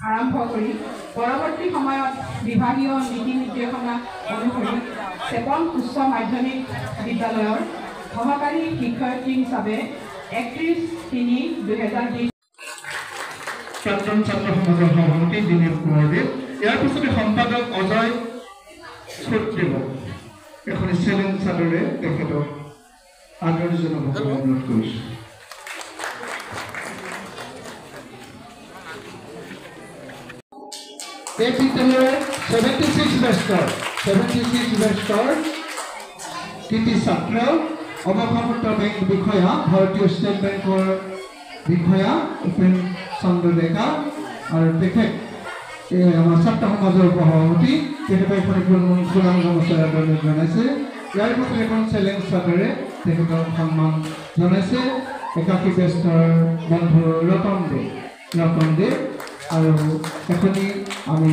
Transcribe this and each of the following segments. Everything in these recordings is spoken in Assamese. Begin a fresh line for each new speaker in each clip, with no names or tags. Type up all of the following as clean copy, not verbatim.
আৰম্ভ কৰি পৰৱৰ্তী সময়ত বিভাগীয় নীতি নিৰ্দেশনা অনুসৰি চেপন উচ্চ মাধ্যমিক বিদ্যালয়ৰ সহকাৰী শিক্ষয়িত্ৰী হিচাপে 31/3/2020
প্ৰাক্তন ছাত্ৰ সমাজৰ সভাপতি দিলীপ কুমাৰ দেৱ ইয়াৰ পিছতে সম্পাদক অজয় ছোটদেৱক এখন চেলেঞ্জ চাদৰে তেখেতক আদৰণি জনাবলৈ অনুৰোধ কৰিছোঁ। এই বিদ্যালয়ৰ 76 বেষ্টৰ কৃতি ছাত্ৰ অৱসৰপ্ৰাপ্ত বেংক বিষয়া ভাৰতীয় ষ্টেট বেংকৰ বিষয়া উপেন চন্দ্ৰ ডেকা আৰু তেখেত আমাৰ ছাত্ৰ সমাজৰ সভাপতি তেখেতে এখন ফুলাম গামোচা আদৰণি জনাইছে। ইয়াৰ পিছত এখন চেলেঞ্জ চাদৰে তেখেতক সন্মান জনাইছে একাকী বেষ্টৰ বন্ধু ৰতন দেৱ আৰু এখনি আমি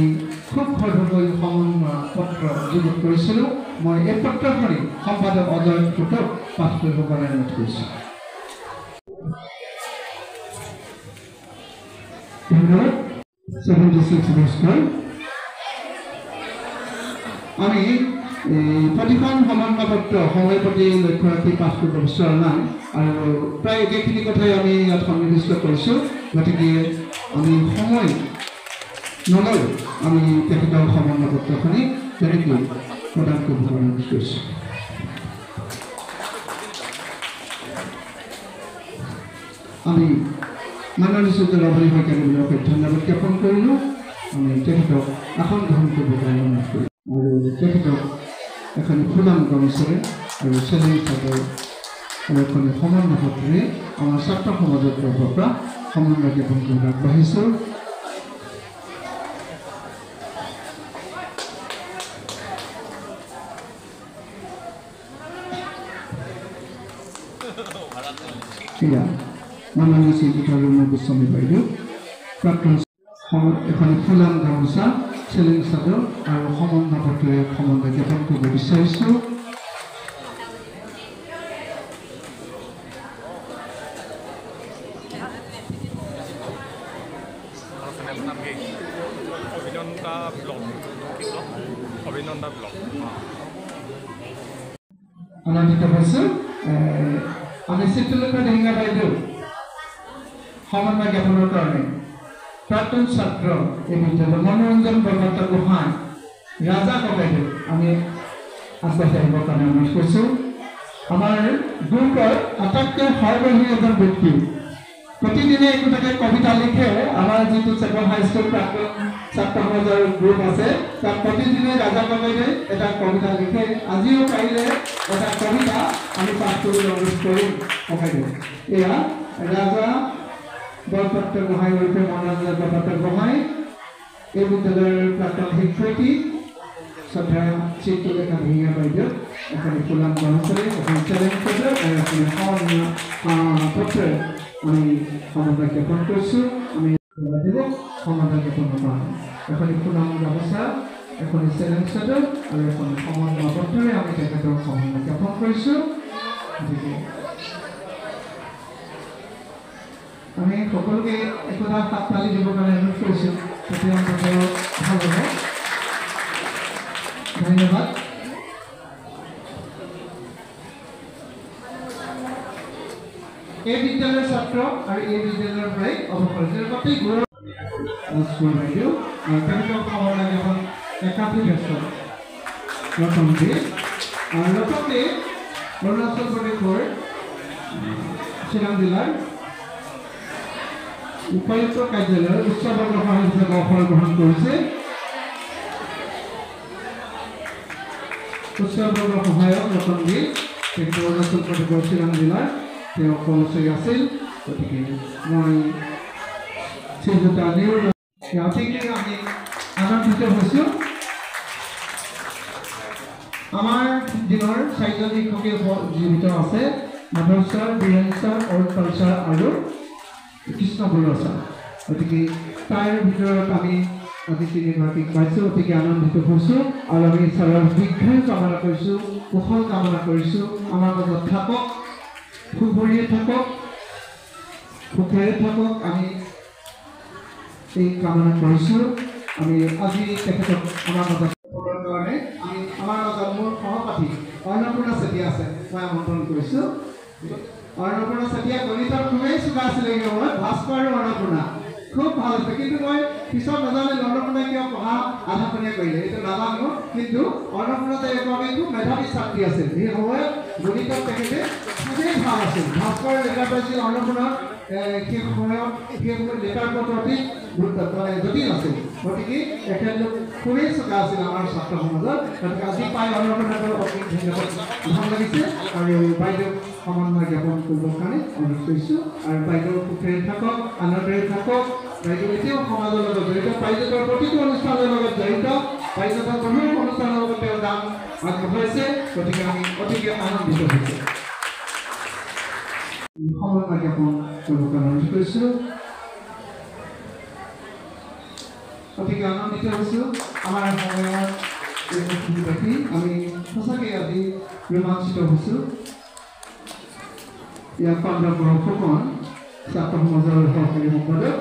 খুব সৰলকৈ সমন্বয় পত্ৰ যোগ কৰিছিলোঁ। মই এই পত্ৰখনি সম্পাদক অজয় ছোটক পাঠ কৰিব কাৰণে অনুৰোধ কৰিছোঁ। আমি প্ৰতিখন সমন্বয় পত্ৰ সময়ৰ প্ৰতি লক্ষ্য ৰাখি পাঠ কৰিব বিচৰা নাই আৰু প্ৰায় একেখিনি কথাই আমি ইয়াত সন্নিৱিষ্ট কৰিছোঁ। গতিকে আমি সময় নলয় আমি তেখেতৰ সমন্বয় পত্ৰখনি তেনেকৈ প্ৰদান কৰিব অনুৰোধ কৰিছোঁ। আমি মাননীয় শ্ৰীযুত ৰবলি শইকীয়াদেৱক ধন্যবাদ জ্ঞাপন কৰিলোঁ। আমি তেখেতক আসন গ্ৰহণ কৰিব কাৰণে অনুৰোধ কৰিলোঁ আৰু তেখেতক এখন ফুলাম গামোচাৰে আৰু চেলেঞ্জ চাদৰ আৰু এখন সমন্বয় পত্ৰে আমাৰ ছাত্ৰ সমাজৰ তৰফৰ পৰা সমন্বয় জ্ঞাপন কৰিব আগবাঢ়িছোঁ। মাননীয় শ্ৰীযুত ৰুণু গোস্বামী বাইদেউ প্ৰাক্তন এখন ফুলাম গামোচা চেলেঞ্জ চাদৰ আৰু সমন্বয় পত্ৰে সমন্বয় জ্ঞাপন কৰিব বিচাৰিছোঁ। আনন্দিত হৈছোঁ আমি চিত্ৰলেখা ডেঙিঙা বাইদেউ সমন্বয় জ্ঞাপনৰ কাৰণে প্ৰাক্তন ছাত্ৰ এই বিদ্যালয় মনোৰঞ্জন বৰপাত্ৰ গোহাঁই ৰাজা ককাইদেউ আমি আগবাঢ়ি আহিবৰ কাৰণে অনুৰোধ কৰিছোঁ। আমাৰ গ্ৰুপৰ আটাইতকৈ সৰ্বহী এজন ব্যক্তি প্ৰতিদিনে একোটাকৈ কবিতা লিখে। আমাৰ যিটো চেপন হাইস্কুল প্ৰাক্তন ছাত্ৰ সমাজৰ গ্ৰুপ আছে তাত প্ৰতিদিনে ৰাজা ককাইদেৱে এটা কবিতা লিখে। আজিও পাৰিলে এটা কবিতা আমি পাঠ কৰিবলৈ অনুৰোধ কৰিম ককাইদেউ। এয়া ৰাজা বৰপাত্ৰ গোহাঁই ৰূপে মনোৰঞ্জন বৰপাত্ৰ গোহাঁই এই বিদ্যালয়ৰ প্ৰাক্তন শিক্ষয়িত্ৰী শ্ৰদ্ধা চিত্ৰলেখা ডেঙিঙা বাইদেউ এখন ফুলাম গামোচাৰে এখন চেলেঞ্জ চাদৰ আৰু এখন সমন্বয় পত্ৰে আমি সমন্বয় জ্ঞাপন কৰিছোঁ। আমি সমন্বয় জ্ঞাপন কৰা এখন ফুলাম গামোচা এখন চেলেঞ্জ চাদৰ আৰু এখন সমন্বয় পত্ৰৰে আমি তেখেতৰ সমন্বয় জ্ঞাপন কৰিছোঁ। গতিকে আমি সকলোকে একোটা হাত তালি দিবৰ কাৰণে অনুৰোধ কৰিছোঁ। তেতিয়া অন্তত ভাল হ'ব। ধন্যবাদ। এই বিদ্যালয়ৰ ছাত্ৰ আৰু এই বিদ্যালয়ৰ পৰাই অৱসৰ গোটেই গৌৰৱ বাইদেউ তেখেতক সমন্বয় এখন একাকী ব্যস্ত ৰতন দেৱ আৰু ৰতন দেৱ অৰুণাচল প্ৰদেশৰ চিৰাং জিলাৰ উপায়ুক্ত কাৰ্যালয়ৰ উচ্চ বৰ্গৰ সহায়ক হিচাপে অৱসৰ গ্ৰহণ কৰিছে। উচ্চ বৰ্গৰ সহায়ক ৰতন দেৱ তেখেত অৰুণাচল প্ৰদেশৰ চিৰাং জিলাৰ তেওঁ কৰ্মচাৰী আছিল। গতিকে মই শ্ৰীযুত অতিকে আমি আনন্দিত হৈছোঁ। আমাৰ দিনৰ চাৰিজন শিক্ষকে জীৱিত আছে Madhav sir, Biren sir, Arun sir আৰু কৃষ্ণ বৰুৱা ছাৰ। গতিকে তাৰ ভিতৰত আমি আজি তিনিগৰাকীক পাইছোঁ। অতিকে আনন্দিত হৈছোঁ আৰু আমি ছাৰৰ দীৰ্ঘায়ু কামনা কৰিছোঁ, কুশল কামনা কৰিছোঁ। আমাৰ মাজত থাকক, সুখৰিয়ে থাকক, সুখেৰে থাকক। আমি এই কামনা কৰিছোঁ। আমি আজি তেখেতক আমাৰ মাজত কাৰণে আমি আমাৰ মাজত মোৰ সহপাঠী অন্নপূৰ্ণা চেতিয়া আছে, মই আমন্ত্ৰণ কৰিছোঁ। অন্নপূৰ্ণা চেতিয়া গণিতৰ খুবেই চোকা আছিলে এই সময়ত, ভাস্কৰ আৰু অন্নপূৰ্ণা খুব ভাল আছে, কিন্তু মই পিছত নাজানিলোঁ অন্নপূৰ্ণাই কিয় পঢ়া আধাখনীয়া কৰিলে, এইটো নাজানো। কিন্তু অন্নপূৰ্ণা এগৰাকী খুব মেধাৱী ছাত্ৰী আছিল, সেই সময়ত গণিতত তেখেতে খুবেই ভাল আছিল। ভাস্কৰ লেটাৰ পাইছিল, অন্নপূৰ্ণা সেই সময়ত লেটাৰ পত্ৰ অধিক জটিল আছিল, গতিকে তেখেতলোক খুবেই চোকা আছিল আমাৰ ছাত্ৰ সমাজত। গতিকে আজি পাই অন্নপূৰ্ণাৰ অতি ধন্যবাদ, ভাল লাগিছে। আৰু বাইদেউক সমন্বয় জ্ঞাপন কৰিবৰ কাৰণে অনুৰোধ কৰিছোঁ। আৰু বাইদেউ সুখেৰে থাকক, আনন্দেৰে থাকক। বাইদেউ এতিয়াও সমাজৰ লগত জড়িত, বাইদেউৰ প্ৰতিটো অনুষ্ঠানৰ লগত জড়িত, বাইদেউৰ কোনো অনুষ্ঠানৰ লগত তেওঁ দান আগবঢ়াইছে, গতিকে আমি অতিকে আনন্দিত হৈছোঁ। সমন্বয় জ্ঞাপন কৰিবৰ কাৰণে অনুৰোধ কৰিছোঁ। অতিকে আনন্দিত হৈছোঁ আমাৰ সময়ত দেখি, আমি সঁচাকৈ আজি ৰোমাঞ্চিত হৈছোঁ। ইয়াৰ পাণ্ডৱৰ ফুকন ছাত্ৰ সমাজৰ সহকাৰী সম্পাদক,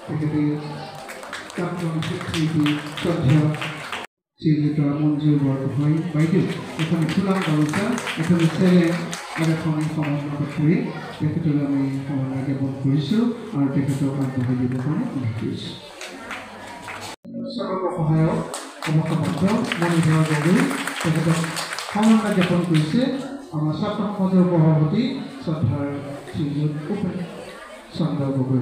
তেখেতে প্ৰাক্তন শিক্ষয়িত্ৰী শ্ৰদ্ধেয় শ্ৰীযুত মঞ্জু বৰগোহাঁই বাইদেউ এখন ফুলাম গামোচা, এখন চেলেং আৰু এখন সমন্বয় কৰি তেখেতলৈ আমি সমন্বয় জ্ঞাপন কৰিছোঁ আৰু তেখেতক আগবঢ়াই দিবৰ কাৰণে অনুৰোধ কৰিছোঁ। চৰকাৰৰ সহায়ক সমৰ্থ মণিধৰ গগৈ তেখেতক সমন্বয় জ্ঞাপন কৰিছে আমাৰ ছাত্ৰ সমাজৰ সভাপতি শ্ৰদ্ধাৰ শ্ৰীযুত উপেন চন্দ্ৰ গগৈ।